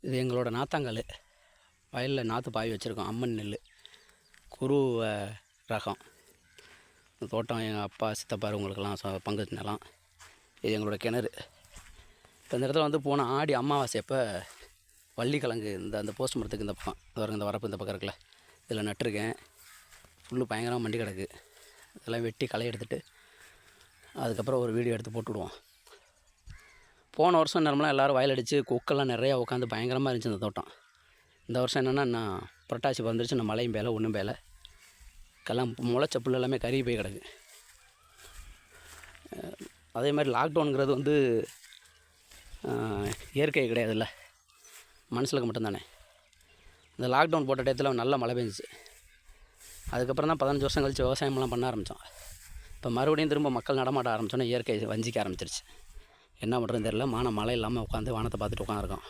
இது எங்களோட நாத்தாங்கல். வயலில் நாற்று பாய் வச்சுருக்கோம். அம்மன் நெல் குரு ரகம். இந்த தோட்டம் எங்கள் அப்பா சித்தப்பா இவங்களுக்கெல்லாம் பங்கு நிலம். இது எங்களோட கிணறு. இப்போ இந்த இடத்துல வந்து போன ஆடி அமாவாசை அப்போ வள்ளிக்கிழங்கு அந்த போஸ்ட் மரத்துக்கு இந்த பக்கம் இந்த வரப்பு இந்த பக்கம் இருக்குல்ல, இதில் நட்டுருக்கேன். ஃபுல்லு பயங்கரமாக மண்டி கிடக்கு. இதெல்லாம் வெட்டி களை எடுத்துகிட்டு அதுக்கப்புறம் ஒரு வீடியோ எடுத்து போட்டுவிடுவோம். போன வருஷம் நேரமெல்லாம் எல்லோரும் வயல் அடித்து கொக்கெல்லாம் நிறையா உட்காந்து பயங்கரமாக இருந்துச்சு இந்த தோட்டம். இந்த வருஷம் என்னென்னா நான் புரட்டாசி வந்துருச்சு, நான் மழையும் பேலை ஒன்றும் பேலை, கெல்லாம் முளைச்ச புல் எல்லாமே கருகி போய் கிடக்கு. அதே மாதிரி லாக்டவுனுங்கிறது வந்து இயற்கை கிடையாதுல்ல, மனுஷனுக்கு மட்டும்தானே. இந்த லாக்டவுன் போட்ட டயத்தில் நல்ல மழை பெஞ்சிச்சு. அதுக்கப்புறம் தான் 15 வருஷம் கழித்து விவசாயமெல்லாம் பண்ண ஆரம்பித்தோம். இப்போ மறுபடியும் திரும்ப மக்கள் நடமாட்ட ஆரம்பித்தோன்னே இயற்கை வஞ்சிக்க ஆரம்பிச்சிருச்சு. என்ன பண்ணுறதுன்னு தெரியல. மழை இல்லாமல் உட்காந்து வானத்தை பார்த்துட்டு உட்காந்துருக்கோம்.